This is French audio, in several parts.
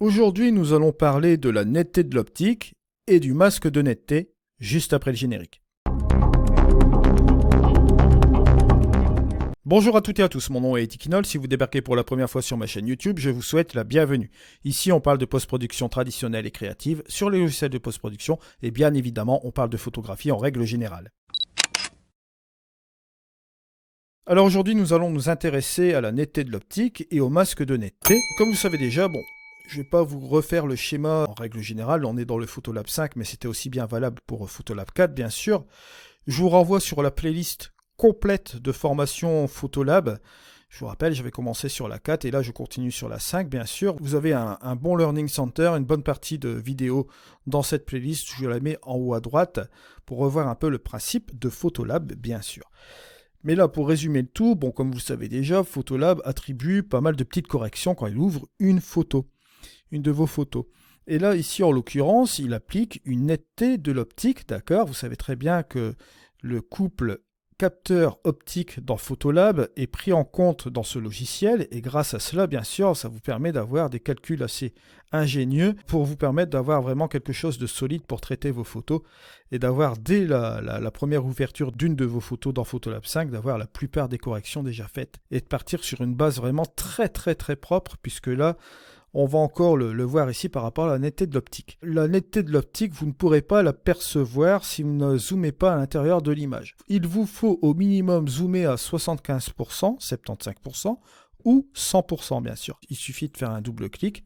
Aujourd'hui, nous allons parler de la netteté de l'optique et du masque de netteté, juste après le générique. Bonjour à toutes et à tous, mon nom est Etiquinol. Si vous débarquez pour la première fois sur ma chaîne YouTube, je vous souhaite la bienvenue. Ici, on parle de post-production traditionnelle et créative sur les logiciels de post-production et bien évidemment, on parle de photographie en règle générale. Alors aujourd'hui, nous allons nous intéresser à la netteté de l'optique et au masque de netteté. Comme vous savez déjà, je ne vais pas vous refaire le schéma en règle générale, on est dans le Photolab 5, mais c'était aussi bien valable pour Photolab 4, bien sûr. Je vous renvoie sur la playlist complète de formation Photolab. Je vous rappelle, j'avais commencé sur la 4 et là je continue sur la 5, bien sûr. Vous avez un bon Learning Center, une bonne partie de vidéos dans cette playlist. Je la mets en haut à droite pour revoir un peu le principe de Photolab, bien sûr. Mais là, pour résumer le tout, comme vous le savez déjà, Photolab attribue pas mal de petites corrections quand il ouvre une photo, une de vos photos. Et là, ici, en l'occurrence, il applique une netteté de l'optique, d'accord? Vous savez très bien que le couple capteur optique dans Photolab est pris en compte dans ce logiciel et grâce à cela, bien sûr, ça vous permet d'avoir des calculs assez ingénieux pour vous permettre d'avoir vraiment quelque chose de solide pour traiter vos photos et d'avoir dès la première ouverture d'une de vos photos dans Photolab 5, d'avoir la plupart des corrections déjà faites et de partir sur une base vraiment très propre puisque là, on va encore le voir ici par rapport à la netteté de l'optique. La netteté de l'optique, vous ne pourrez pas la percevoir si vous ne zoomez pas à l'intérieur de l'image. Il vous faut au minimum zoomer à 75%, 75% ou 100% bien sûr. Il suffit de faire un double clic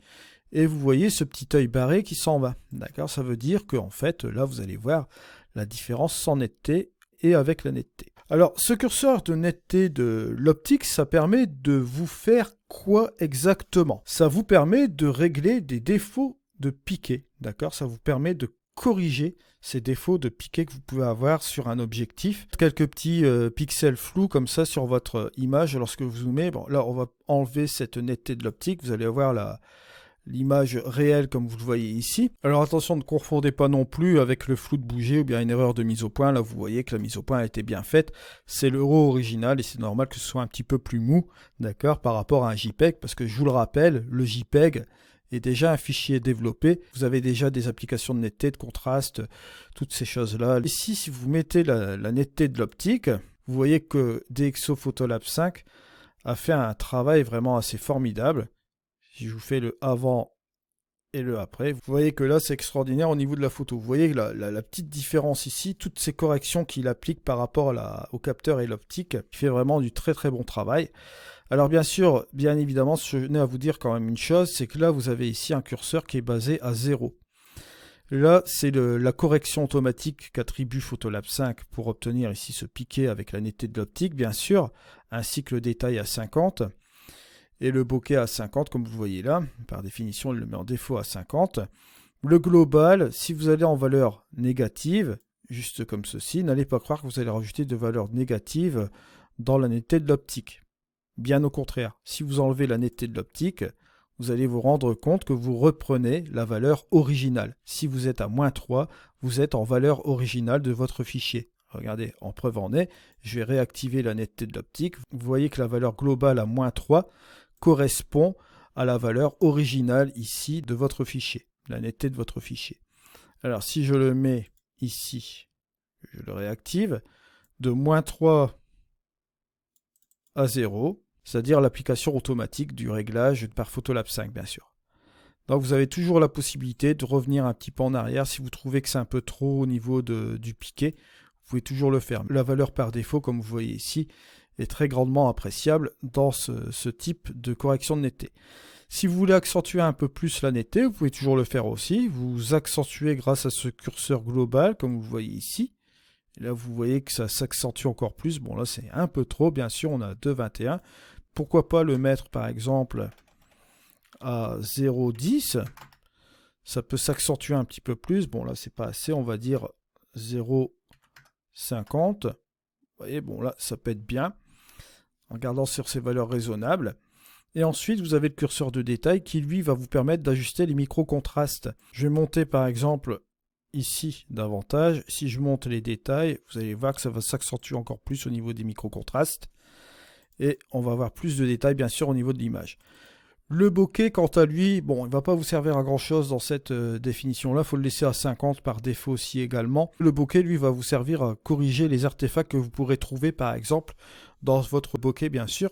et vous voyez ce petit œil barré qui s'en va. D'accord, ça veut dire qu'en fait, là, vous allez voir la différence sans netteté et avec la netteté. Alors, ce curseur de netteté de l'optique, ça permet de vous faire quoi exactement? Ça vous permet de régler des défauts de piqué, d'accord? Ça vous permet de corriger ces défauts de piqué que vous pouvez avoir sur un objectif. Quelques petits pixels flous comme ça sur votre image lorsque vous zoomez. Bon, là, on va enlever cette netteté de l'optique. Vous allez avoir l'image réelle comme vous le voyez ici. Alors attention, ne confondez pas non plus avec le flou de bouger ou bien une erreur de mise au point. Là vous voyez que la mise au point a été bien faite. C'est le RAW original et c'est normal que ce soit un petit peu plus mou, d'accord, par rapport à un JPEG, parce que je vous le rappelle, le JPEG est déjà un fichier développé. Vous avez déjà des applications de netteté, de contraste, toutes ces choses-là. Ici, si vous mettez la netteté de l'optique, vous voyez que DxO Photolab 5 a fait un travail vraiment assez formidable. Si je vous fais le avant et le après, vous voyez que là c'est extraordinaire au niveau de la photo. Vous voyez la petite différence ici, toutes ces corrections qu'il applique par rapport au capteur et l'optique, il fait vraiment du très bon travail. Alors bien sûr, bien évidemment, je tenais à vous dire quand même une chose, c'est que là vous avez ici un curseur qui est basé à 0. Là, c'est la correction automatique qu'attribue Photolab 5 pour obtenir ici ce piqué avec la netteté de l'optique, bien sûr, ainsi que le détail à 50. Et le bokeh à 50, comme vous voyez là, par définition, il le met en défaut à 50. Le global, si vous allez en valeur négative, juste comme ceci, n'allez pas croire que vous allez rajouter de valeurs négatives dans la netteté de l'optique. Bien au contraire, si vous enlevez la netteté de l'optique, vous allez vous rendre compte que vous reprenez la valeur originale. Si vous êtes à -3, vous êtes en valeur originale de votre fichier. Regardez, en preuve en est, je vais réactiver la netteté de l'optique. Vous voyez que la valeur globale à -3 correspond à la valeur originale ici de votre fichier, la netteté de votre fichier. Alors si je le mets ici, je le réactive, de -3 à 0, c'est-à-dire l'application automatique du réglage par Photolab 5 bien sûr. Donc vous avez toujours la possibilité de revenir un petit peu en arrière si vous trouvez que c'est un peu trop au niveau du piqué, vous pouvez toujours le faire. La valeur par défaut, comme vous voyez ici, est très grandement appréciable dans ce type de correction de netteté. Si vous voulez accentuer un peu plus la netteté, vous pouvez toujours le faire aussi. Vous accentuez grâce à ce curseur global, comme vous voyez ici. Et là, vous voyez que ça s'accentue encore plus. Bon, là, c'est un peu trop, bien sûr, on a 2,21. Pourquoi pas le mettre, par exemple, à 0,10. Ça peut s'accentuer un petit peu plus. Bon, là, c'est pas assez, on va dire 0,50. Vous voyez, bon, là, ça peut être bien. En gardant sur ces valeurs raisonnables. Et ensuite, vous avez le curseur de détail qui, lui, va vous permettre d'ajuster les micro-contrastes. Je vais monter, par exemple, ici, davantage. Si je monte les détails, vous allez voir que ça va s'accentuer encore plus au niveau des micro-contrastes. Et on va avoir plus de détails, bien sûr, au niveau de l'image. Le bokeh, quant à lui, bon, il va pas vous servir à grand chose dans cette définition-là. Il faut le laisser à 50 par défaut aussi également. Le bokeh, lui, va vous servir à corriger les artefacts que vous pourrez trouver, par exemple, dans votre bokeh, bien sûr,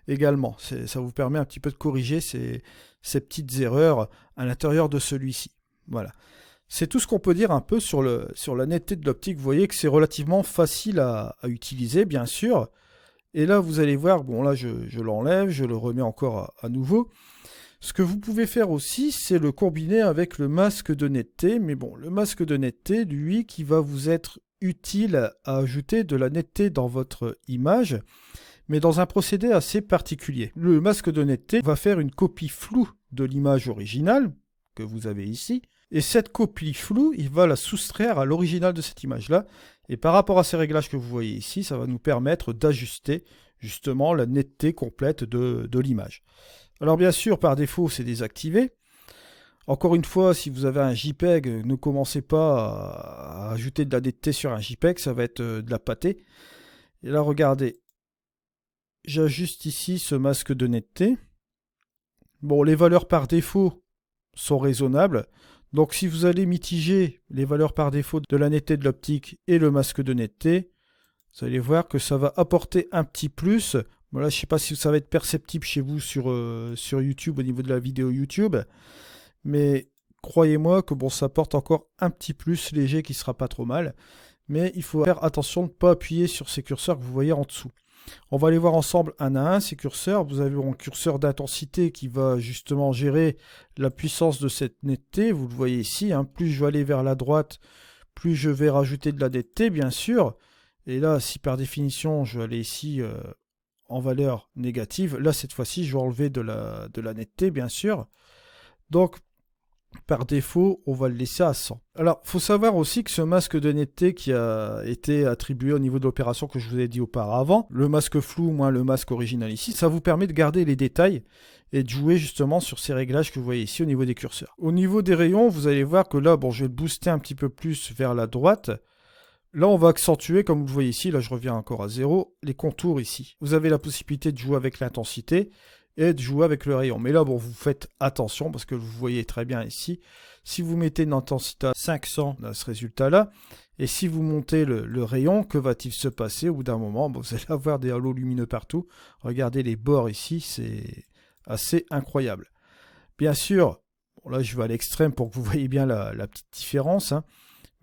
également. Ça vous permet un petit peu de corriger ces petites erreurs à l'intérieur de celui-ci. Voilà. C'est tout ce qu'on peut dire un peu sur la netteté de l'optique. Vous voyez que c'est relativement facile à utiliser, bien sûr. Et là, vous allez voir, bon là, je l'enlève, je le remets encore à nouveau. Ce que vous pouvez faire aussi, c'est le combiner avec le masque de netteté. Mais bon, le masque de netteté, lui, qui va vous être utile à ajouter de la netteté dans votre image, mais dans un procédé assez particulier. Le masque de netteté va faire une copie floue de l'image originale, que vous avez ici, et cette copie floue, il va la soustraire à l'original de cette image-là. Et par rapport à ces réglages que vous voyez ici, ça va nous permettre d'ajuster justement la netteté complète de l'image. Alors bien sûr, par défaut, c'est désactivé. Encore une fois, si vous avez un JPEG, ne commencez pas à ajouter de la netteté sur un JPEG, ça va être de la pâtée. Et là, regardez, j'ajuste ici ce masque de netteté. Bon, les valeurs par défaut sont raisonnables. Donc si vous allez mitiger les valeurs par défaut de la netteté de l'optique et le masque de netteté, vous allez voir que ça va apporter un petit plus. Voilà, je ne sais pas si ça va être perceptible chez vous sur YouTube au niveau de la vidéo YouTube, mais croyez-moi que bon, ça apporte encore un petit plus léger qui ne sera pas trop mal. Mais il faut faire attention de ne pas appuyer sur ces curseurs que vous voyez en dessous. On va aller voir ensemble un à un ces curseurs. Vous avez un curseur d'intensité qui va justement gérer la puissance de cette netteté. Vous le voyez ici, hein. Plus je vais aller vers la droite, plus je vais rajouter de la netteté, bien sûr. Et là, si par définition, je vais aller ici en valeur négative, là, cette fois-ci, je vais enlever de la netteté, bien sûr. Donc, par défaut, on va le laisser à 100. Alors, il faut savoir aussi que ce masque de netteté qui a été attribué au niveau de l'opération que je vous ai dit auparavant, le masque flou moins le masque original ici, ça vous permet de garder les détails et de jouer justement sur ces réglages que vous voyez ici au niveau des curseurs. Au niveau des rayons, vous allez voir que là, bon, je vais le booster un petit peu plus vers la droite. Là, on va accentuer, comme vous le voyez ici, là je reviens encore à 0, les contours ici. Vous avez la possibilité de jouer avec l'intensité et de jouer avec le rayon. Mais là, bon, vous faites attention parce que vous voyez très bien ici. Si vous mettez une intensité à 500, on a ce résultat-là. Et si vous montez le rayon, que va-t-il se passer au bout d'un moment? Bon, vous allez avoir des halos lumineux partout. Regardez les bords ici, c'est assez incroyable. Bien sûr, bon, là je vais à l'extrême pour que vous voyez bien la petite différence, hein.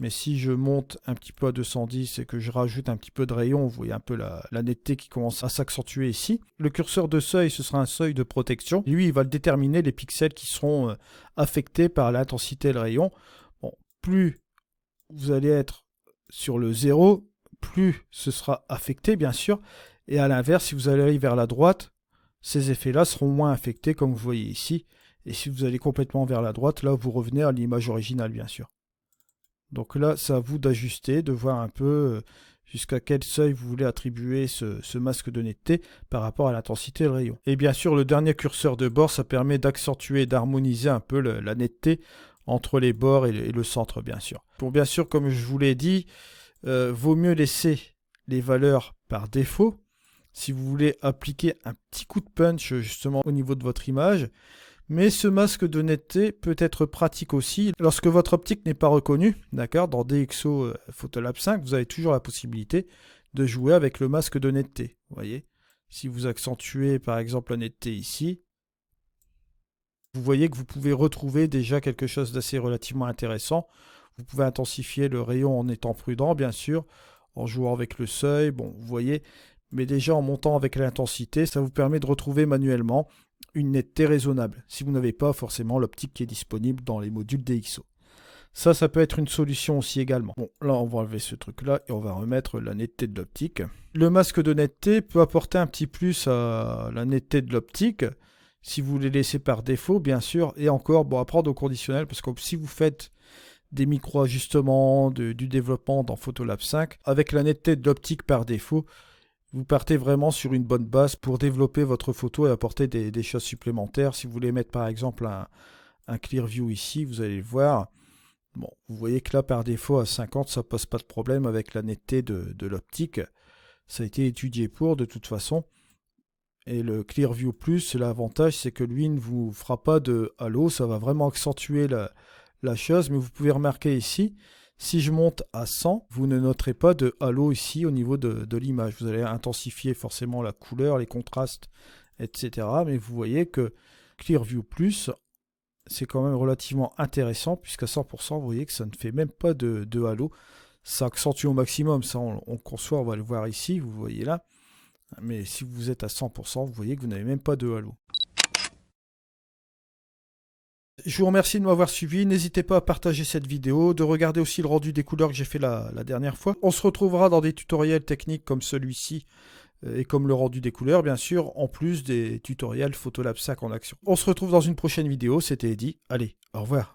Mais si je monte un petit peu à 210 et que je rajoute un petit peu de rayon, vous voyez un peu la netteté qui commence à s'accentuer ici. Le curseur de seuil, ce sera un seuil de protection. Lui, il va déterminer les pixels qui seront affectés par l'intensité et le rayon. Bon, plus vous allez être sur le 0, plus ce sera affecté, bien sûr. Et à l'inverse, si vous allez aller vers la droite, ces effets-là seront moins affectés, comme vous voyez ici. Et si vous allez complètement vers la droite, là, vous revenez à l'image originale, bien sûr. Donc là, c'est à vous d'ajuster, de voir un peu jusqu'à quel seuil vous voulez attribuer ce masque de netteté par rapport à l'intensité et le rayon. Et bien sûr, le dernier curseur de bord, ça permet d'accentuer et d'harmoniser un peu la netteté entre les bords et le centre, bien sûr. Bon, bien sûr, comme je vous l'ai dit, vaut mieux laisser les valeurs par défaut. Si vous voulez appliquer un petit coup de punch justement au niveau de votre image, mais ce masque de netteté peut être pratique aussi lorsque votre optique n'est pas reconnue. D'accord, dans DxO Photolab 5, vous avez toujours la possibilité de jouer avec le masque de netteté. Vous voyez, si vous accentuez par exemple la netteté ici, vous voyez que vous pouvez retrouver déjà quelque chose d'assez relativement intéressant. Vous pouvez intensifier le rayon en étant prudent, bien sûr, en jouant avec le seuil. Bon, vous voyez, mais déjà en montant avec l'intensité, ça vous permet de retrouver manuellement une netteté raisonnable, si vous n'avez pas forcément l'optique qui est disponible dans les modules DxO. Ça peut être une solution aussi également. Bon, là, on va enlever ce truc-là et on va remettre la netteté de l'optique. Le masque de netteté peut apporter un petit plus à la netteté de l'optique, si vous les laissez par défaut, bien sûr, et encore, bon, à prendre au conditionnel, parce que si vous faites des micro-ajustements, du développement dans Photolab 5, avec la netteté de l'optique par défaut, vous partez vraiment sur une bonne base pour développer votre photo et apporter des choses supplémentaires. Si vous voulez mettre par exemple un Clear View ici, vous allez le voir. Bon, vous voyez que là par défaut à 50, ça pose pas de problème avec la netteté de l'optique. Ça a été étudié pour de toute façon. Et le Clearview Plus, l'avantage, c'est que lui ne vous fera pas de halo. Ça va vraiment accentuer la chose. Mais vous pouvez remarquer ici, si je monte à 100, vous ne noterez pas de halo ici au niveau de l'image. Vous allez intensifier forcément la couleur, les contrastes, etc. Mais vous voyez que Clearview Plus, c'est quand même relativement intéressant, puisqu'à 100%, vous voyez que ça ne fait même pas de halo. Ça accentue au maximum, ça on conçoit, on va le voir ici, vous voyez là. Mais si vous êtes à 100%, vous voyez que vous n'avez même pas de halo. Je vous remercie de m'avoir suivi. N'hésitez pas à partager cette vidéo, de regarder aussi le rendu des couleurs que j'ai fait la dernière fois. On se retrouvera dans des tutoriels techniques comme celui-ci et comme le rendu des couleurs, bien sûr, en plus des tutoriels Photolab 5 en action. On se retrouve dans une prochaine vidéo. C'était Eddy. Allez, au revoir.